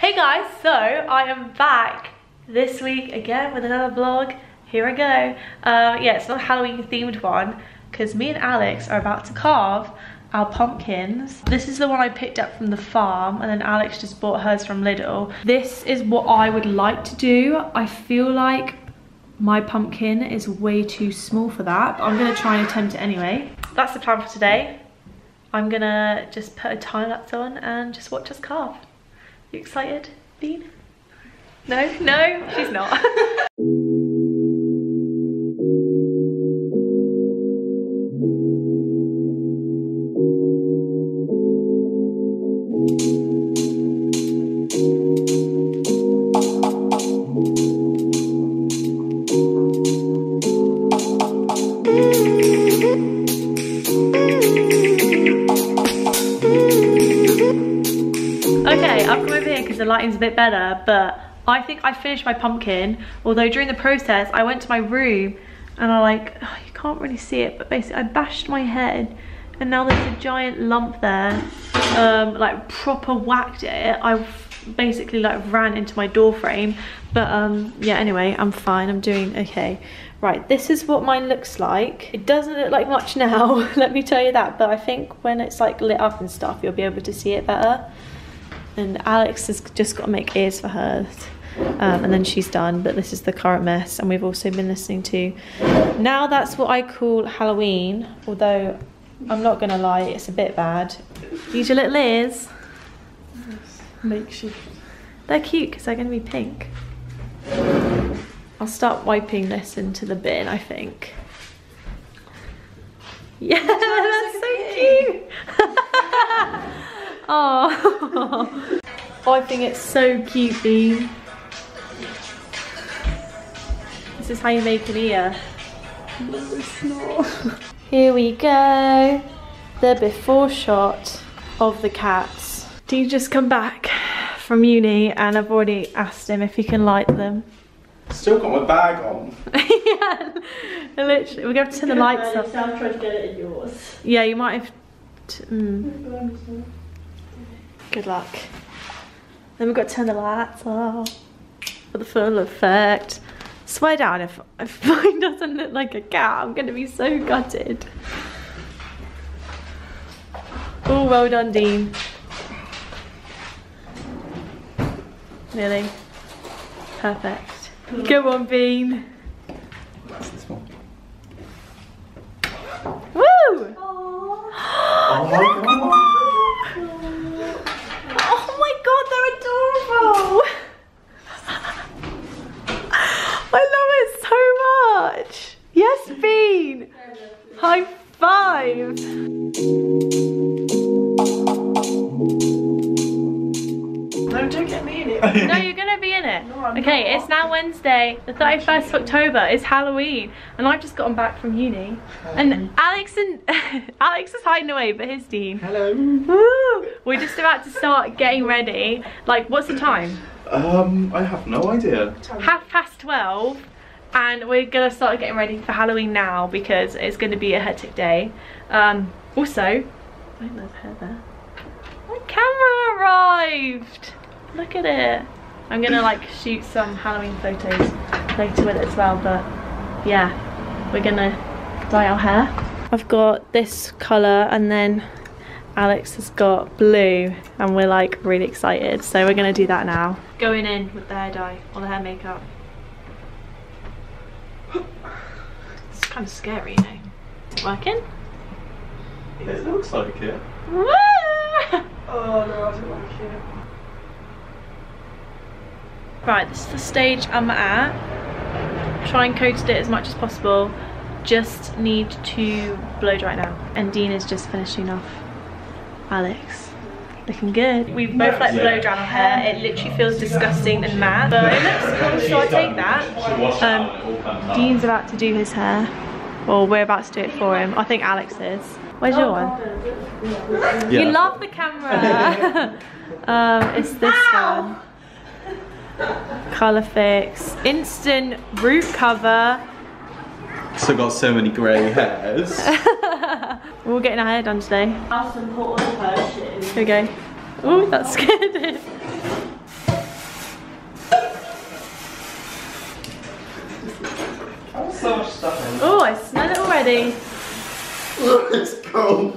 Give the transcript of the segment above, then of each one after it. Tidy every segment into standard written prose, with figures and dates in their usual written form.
Hey guys, so I am back this week again with another vlog. Here I go. Yeah, it's not a Halloween themed one because me and Alex are about to carve our pumpkins. This is the one I picked up from the farm and then Alex just bought hers from Lidl. This is what I would like to do. I feel like my pumpkin is way too small for that, but I'm gonna try and attempt it anyway. That's the plan for today. I'm gonna just put a time lapse on and just watch us carve. You excited, Bean? No? No? She's not. Okay, I've come over here because the lighting's a bit better, but I think I finished my pumpkin, although during the process I went to my room and you can't really see it, but basically I bashed my head and now there's a giant lump there. Like proper whacked it. I basically like ran into my door frame, but yeah, anyway, I'm fine, I'm doing okay. Right, this is what mine looks like. It doesn't look like much now, let me tell you that, but I think when it's like lit up and stuff, you'll be able to see it better. And Alex has just got to make ears for hers, and then she's done, but this is the current mess. And we've also been listening to Now That's What I Call Halloween, although I'm not gonna lie, it's a bit bad. These your little ears? Yes. Makeshift. They're cute because they're gonna be pink. I'll start wiping this into the bin, I think. Yeah, that's so cute. Oh, I think it's so cute, Bean. This is how you make an ear. No, it's not. Here we go. The before shot of the cats. Dean's just come back from uni and I've already asked him if he can light them. Still got my bag on. Yeah, literally. We're going to have to turn the lights off. I'm trying to get it in yours. Yeah, you might have. Good luck. Then we've got to turn the lights off for the full effect. Swear down, if mine doesn't look like a cat, I'm going to be so gutted. Oh, well done, Dean. Nearly. Perfect. Go on, Bean. What's this one? Woo! Oh my god! Oh my god, they're adorable! I love it so much! Yes, Bean! High five! No, don't get me in it. No, you're gonna be in it. No, I'm okay, not. it's now Wednesday, the 31st of October. It's Halloween, and I've just gotten back from uni. And Alex is hiding away, but here's Dean. Hello. Woo! We're just about to start getting ready. Like, what's the time? I have no idea. 12:30, and we're gonna start getting ready for Halloween now because it's gonna be a hectic day. Also, I think there's hair there. My camera arrived. Look at it. I'm gonna like shoot some Halloween photos later with it as well, but yeah, we're gonna dye our hair. I've got this colour and then Alex has got blue and we're like really excited, so we're gonna do that now. Going in with the hair dye or the hair makeup. It's kind of scary, you know. Is it working? It looks like it. Woo! Oh no, I don't like it. Right, this is the stage I'm at. Try and coated it as much as possible. Just need to blow dry now. And Dean is just finishing off Alex. Looking good. We both like blow dry our hair. It literally feels disgusting and matte, but it looks cool, so I take that. Dean's about to do his hair. Or we're about to do it for him. I think Alex is. Where's your one? Yeah. You love the camera. It's this one. Colour fix. Instant root cover. So got so many grey hairs. We're getting our hair done today. Have some hot oil purchase. Here we go. Oh, that scared it. ready. Let's go.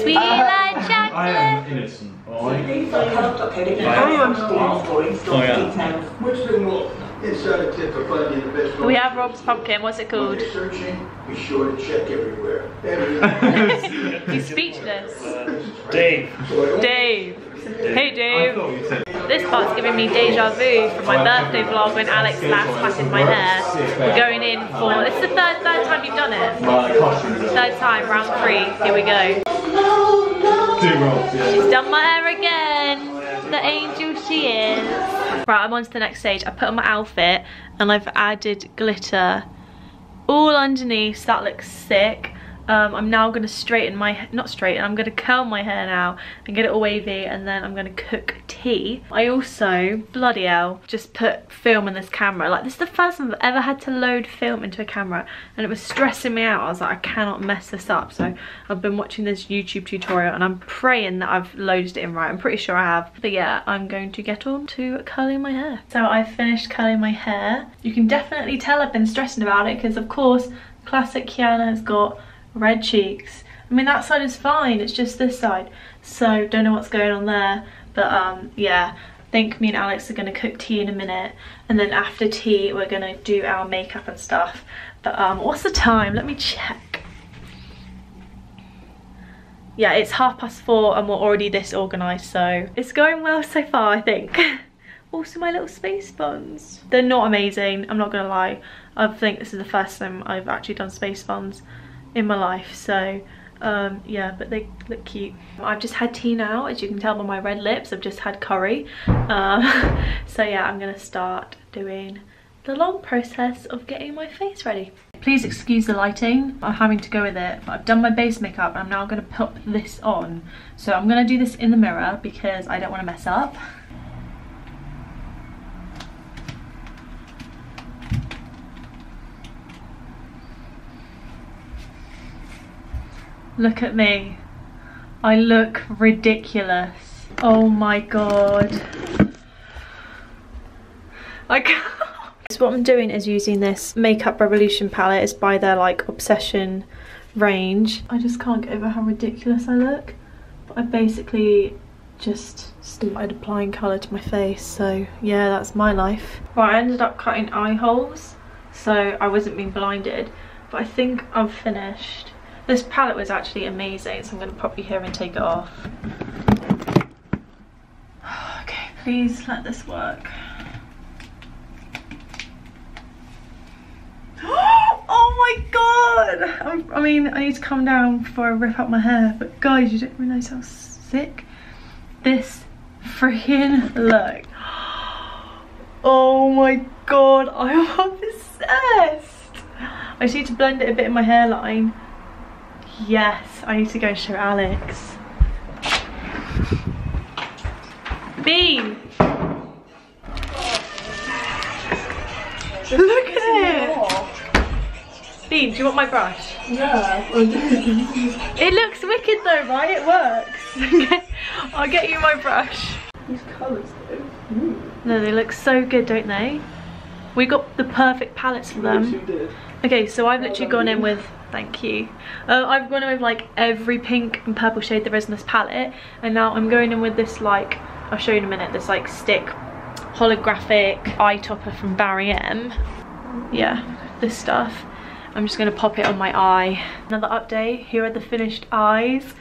Sweet like chocolate. I am innocent. Oh, yeah. We have Rob's pumpkin. What's it called? Be sure to check everywhere. He's speechless. Dave. Dave. Hey Dave. This part's giving me deja vu from my birthday vlog when Alex last patted my hair. We're going in for, it's the third time you've done it. Third time, round 3. Here we go. She's done my hair again. The angel she is. Right, I'm on to the next stage. I put on my outfit and I've added glitter all underneath, so that looks sick. I'm now going to straighten my, I'm going to curl my hair now and get it all wavy, and then I'm going to cook tea. I also, bloody hell, just put film in this camera. Like, this is the first time I've ever had to load film into a camera, and it was stressing me out. I was like, I cannot mess this up. So I've been watching this YouTube tutorial and I'm praying that I've loaded it in right. I'm pretty sure I have. But yeah, I'm going to get on to curling my hair. So I've finished curling my hair. You can definitely tell I've been stressing about it because, of course, classic Kyanna has got red cheeks. I mean, that side is fine, it's just this side, so don't know what's going on there. But yeah, I think me and Alex are going to cook tea in a minute, and then after tea we're going to do our makeup and stuff. But what's the time? Let me check. Yeah, it's 4:30 and we're already this organised, so it's going well so far, I think. Also, my little space buns, they're not amazing, I'm not gonna lie. I think this is the first time I've actually done space buns in my life, so yeah, but they look cute. I've just had tea now, as you can tell by my red lips. I've just had curry. So yeah, I'm gonna start doing the long process of getting my face ready. Please excuse the lighting, I'm having to go with it, but I've done my base makeup and I'm now gonna put this on. So I'm gonna do this in the mirror because I don't want to mess up. Look at me. I look ridiculous. Oh my god. I can't. So what I'm doing is using this Makeup Revolution palette. It's by their like Obsession range. I just can't get over how ridiculous I look. But I basically just started applying colour to my face. So yeah, that's my life. Right, I ended up cutting eye holes, so I wasn't being blinded. But I think I've finished. This palette was actually amazing, so I'm going to pop you here and take it off. Okay, please let this work. Oh my god! I mean, I need to calm down before I rip out my hair, but guys, you don't realise how sick this freaking look. Oh my god, I'm obsessed! I just need to blend it a bit in my hairline. Yes, I need to go show Alex. Bean! Look at it! Bean, do you want my brush? Yeah, I do. It looks wicked though, right? It works. Okay, I'll get you my brush. These colours though. Ooh. No, they look so good, don't they? We got the perfect palettes for them. Yes, you did. Okay, so I've literally gone in with, thank you. I've gone in with like every pink and purple shade there is in this palette, and now I'm going in with this, like, I'll show you in a minute, this like stick holographic eye topper from Barry M. Yeah, this stuff. I'm just gonna pop it on my eye. Another update, here are the finished eyes.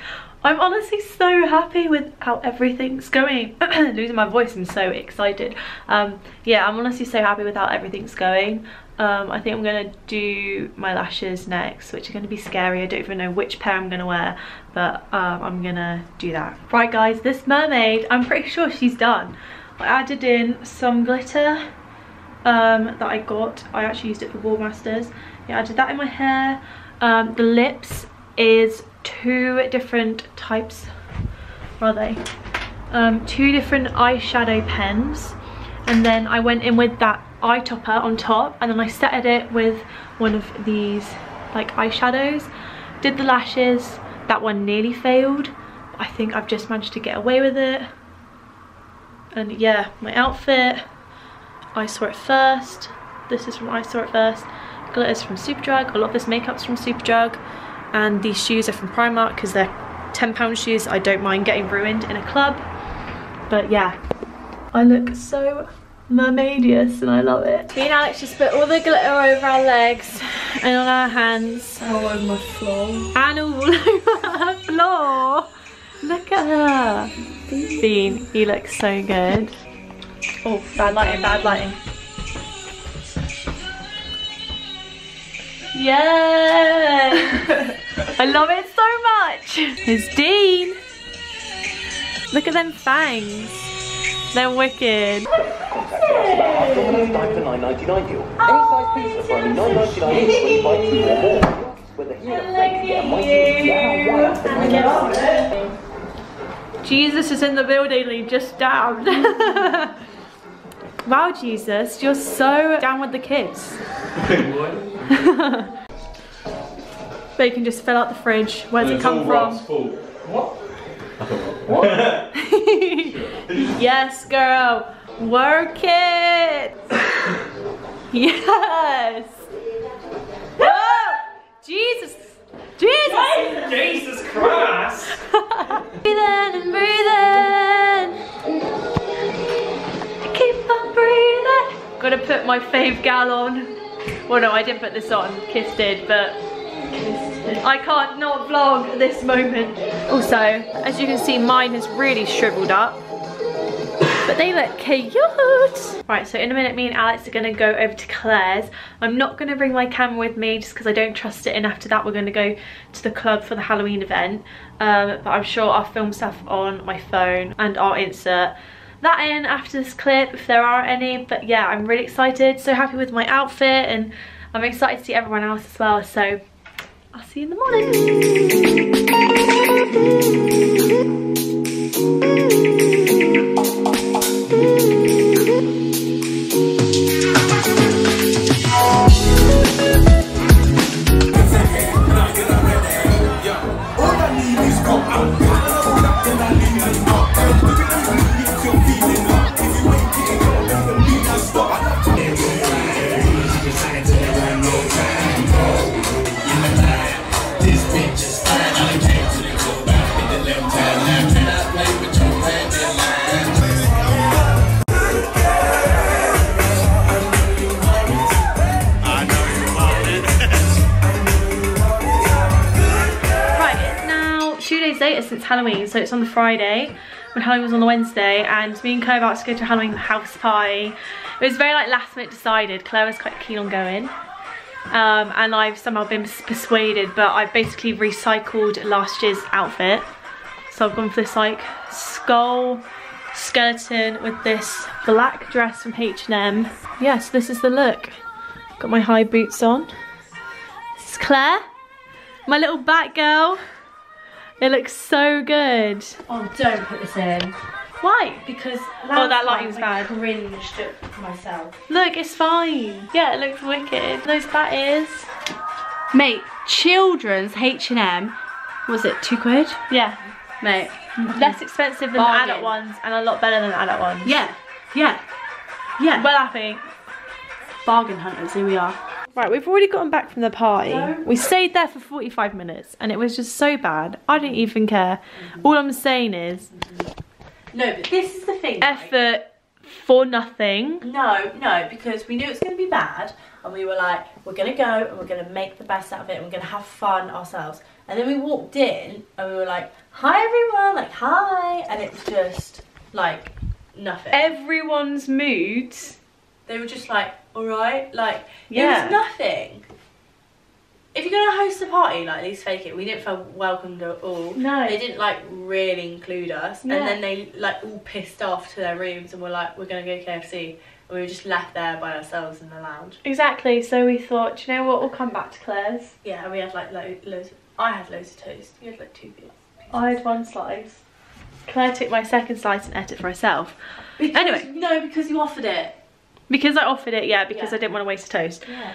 I'm honestly so happy with how everything's going. Losing my voice, I'm so excited. Yeah, I'm honestly so happy with how everything's going. I think I'm gonna do my lashes next, which are gonna be scary. I don't even know which pair I'm gonna wear, but I'm gonna do that. Right guys, this mermaid, I'm pretty sure she's done. I added in some glitter that I got. I actually used it for Ballmasters. Yeah, I did that in my hair. The lips is two different types, what are they? Two different eyeshadow pens, and then I went in with that eye topper on top, and then I set it with one of these like eyeshadows. Did the lashes, that one nearly failed, but I think I've just managed to get away with it. And yeah, my outfit, I Saw It First. This is from I Saw It First. glitters from Superdrug, a lot of this makeup's from Superdrug, and these shoes are from Primark because they're £10 shoes. I don't mind getting ruined in a club, but yeah. I look so mermaidious and I love it. Me and Alex just put all the glitter over our legs and on our hands. All over my floor. And all over her floor. Look at her. Bean, you look so good. Oh, bad lighting, bad lighting. Yay! I love it so much. Here's Dean. Look at them fangs. They're wicked. For $9.99 deal. Any size pizza for only $9.99 each when you buy 2 or more. With the hero Jesus is in the building, he just dabbed. Wow, Jesus, you're so down with the kids. Bacon just fell out the fridge. Where's it come from? What? What? Yes, girl. Work it. Yes. Whoa! Jesus. Jesus. Jesus Christ! Breathing and breathing. Keep on breathing. Gotta put my fave gal on. Well, no, I didn't put this on. Kiss did, but I can't not vlog at this moment. Also, as you can see, mine has really shriveled up, but they look cute. Right, so in a minute, me and Alex are gonna go over to Claire's. I'm not gonna bring my camera with me just because I don't trust it, and after that we're gonna go to the club for the Halloween event. But I'm sure I'll film stuff on my phone and I'll insert that in after this clip if there are any. But yeah, I'm really excited, so happy with my outfit, and I'm excited to see everyone else as well. So I'll see you in the morning. Later since Halloween, so it's on the Friday when Halloween was on the Wednesday, and me and Claire were about to go to a Halloween house party. It was very like last minute decided. Claire was quite keen on going, and I've somehow been persuaded, but I've basically recycled last year's outfit. So I've gone for this like skull skeleton with this black dress from H&M. Yes, this is the look. Got my high boots on. This is Claire, my little Batgirl. It looks so good. Oh, don't put this in. Why? Because that lighting's bad. I cringed at myself. Look, it's fine. Yeah, it looks wicked. Those bat ears. Mate, children's H&M, was it £2? Yeah. Mate, less expensive than the adult ones and a lot better than the adult ones. Yeah, yeah, yeah. Well happy. Bargain hunters, here we are. Right, we've already gotten back from the party. No. We stayed there for 45 minutes and it was just so bad. I didn't even care. All I'm saying is... No, but this is the thing. Effort for nothing. No, because we knew it was going to be bad. And we were like, we're going to go and we're going to make the best out of it. And we're going to have fun ourselves. And then we walked in and we were like, hi everyone, like hi. And it was just like nothing. Everyone's moods. They were just like, alright, like, yeah. It was nothing. If you're going to host a party, like, at least fake it. We didn't feel welcomed at all. No. They didn't, like, really include us. Yeah. And then they, like, all pissed off to their rooms and were like, we're going to go KFC. And we were just left there by ourselves in the lounge. Exactly, so we thought, do you know what, we'll come back to Claire's. Yeah, and we had, like, loads. I had loads of toast. You had, like, 2 pieces. I had 1 slice. Claire took my 2nd slice and ate it for herself. Anyway. No, because you offered it. Because I offered it, yeah, because I didn't want to waste toast. Yeah.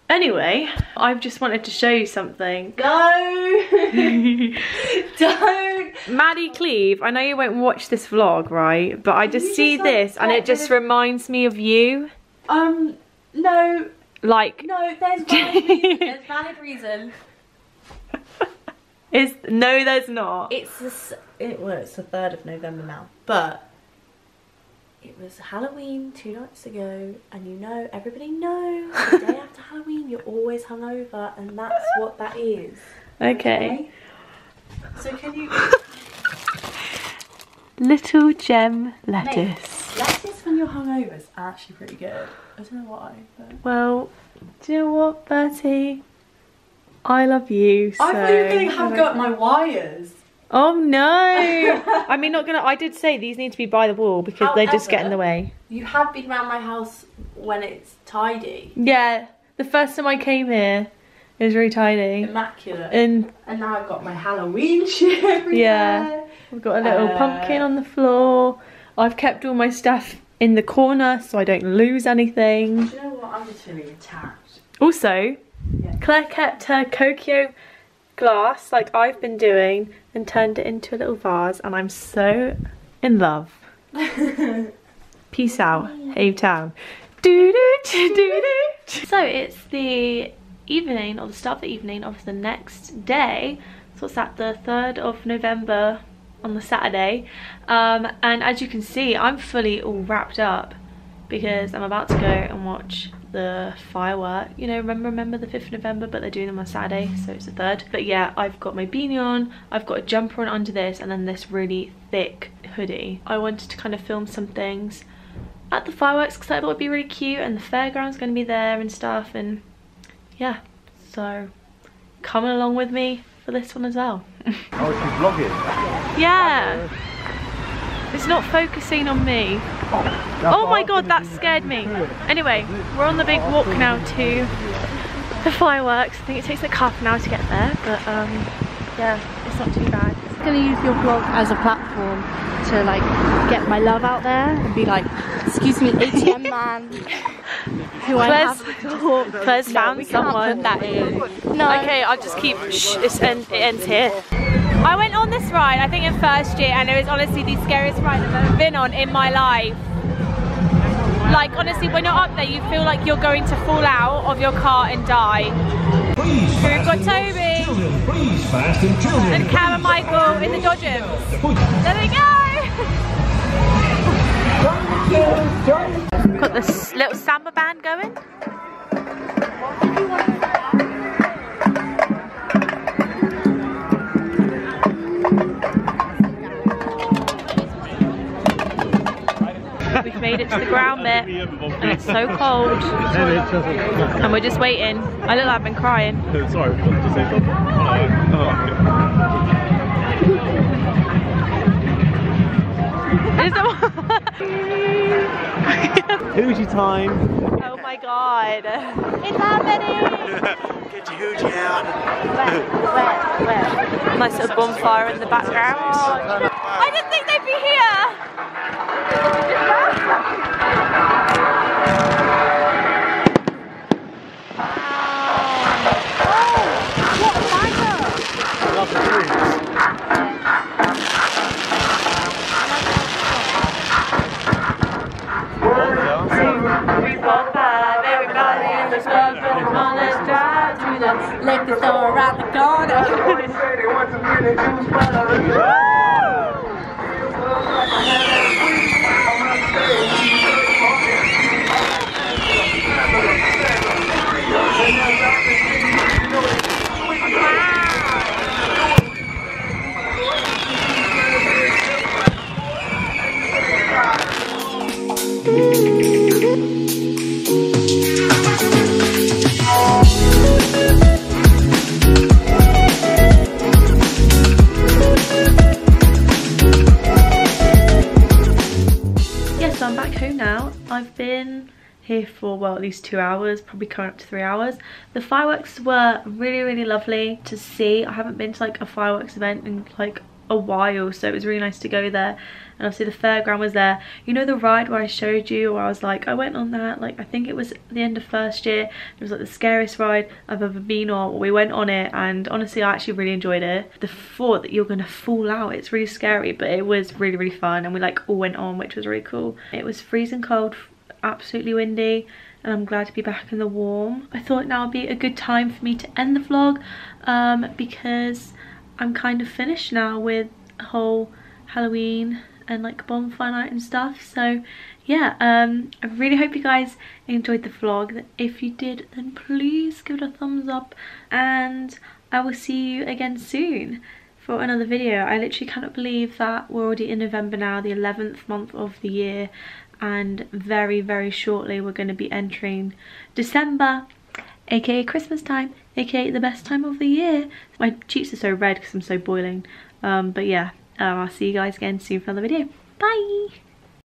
Anyway, I've just wanted to show you something. No! Don't! Maddie Cleve, I know you won't watch this vlog, right? But I just see this and it just reminds me of you. No. Like, No, there's valid reason. There's valid reason. No, there's not. It's the 3rd of November now, but it was Halloween 2 nights ago, and you know, everybody knows the day after Halloween you're always hungover, and that's what that is. Okay. So can you... Little gem lettuce. Mate, lettuce when you're hungover is actually pretty good. I don't know why, but... Well, do you know what, Bertie? I love you, so... I thought you were going to have a go at my wires. Oh no! I mean, I did say these need to be by the wall because they just get in the way. You have been around my house when it's tidy. Yeah, the first time I came here, it was really tidy. Immaculate. And now I've got my Halloween shit everywhere. Yeah, we've got a little pumpkin on the floor. I've kept all my stuff in the corner so I don't lose anything. Do you know what? I'm just feeling attacked. Also, Claire kept her Kokio glass like I've been doing and turned it into a little vase, and I'm so in love. Peace out, Have Town. So it's the evening, or the start of the evening of the next day. So it's at the 3rd of November on the Saturday, and as you can see, I'm fully all wrapped up because I'm about to go and watch the firework. You know, remember the 5th of November, but they're doing them on Saturday, so it's the 3rd. But yeah, I've got my beanie on, I've got a jumper on under this, and then this really thick hoodie. I wanted to kind of film some things at the fireworks because I thought it would be really cute, and the fairground's going to be there and stuff, and yeah, so coming along with me for this one as well. Oh, she's vlogging? Yeah. It's not focusing on me. Oh my god, that scared me. Anyway, we're on the big walk now to the fireworks. I think it takes like half an hour to get there, but yeah, it's not too bad. I'm gonna use your vlog as a platform to like get my love out there and be like, excuse me, ATM man. Who I have talked. Claire's found someone. Put that in. No. Okay, I'll just keep. It ends here. I went on this ride, I think in first year, and it was honestly the scariest ride I've ever been on in my life. Like honestly, when you're up there, you feel like you're going to fall out of your car and die. We've got Toby and Cam and Michael in the Dodgems. There they go! Got this little samba band going. We've made it to the ground bit, and it's so cold, and we're just waiting. I look like I've been crying. Sorry, what did you say? Hoogie time! Oh my god, it's happening! Get your hoogie out. Where? Nice little bonfire in the background. I didn't think they'd be here! Liquor store around the corner. Yes, I'm back home now. I've been here for, well, at least 2 hours, probably coming up to 3 hours. The fireworks were really lovely to see. I haven't been to like a fireworks event in like a while, so it was really nice to go there. And obviously the fairground was there. You know the ride where I showed you, where I was like, I went on that, like I think it was at the end of first year. It was like the scariest ride I've ever been on. We went on it, and honestly I actually really enjoyed it. The thought that you're gonna fall out, it's really scary, but it was really fun, and we like all went on, which was really cool. It was freezing cold, absolutely windy, and I'm glad to be back in the warm. I thought now would be a good time for me to end the vlog because I'm kind of finished now with the whole Halloween and like bonfire night and stuff. So yeah, I really hope you guys enjoyed the vlog. If you did, then please give it a thumbs up, and I will see you again soon for another video. I literally cannot believe that we're already in November now, the 11th month of the year, and very, very shortly we're going to be entering December, aka Christmas time, aka the best time of the year. My cheeks are so red because I'm so boiling. But yeah, I'll see you guys again soon for another video. Bye!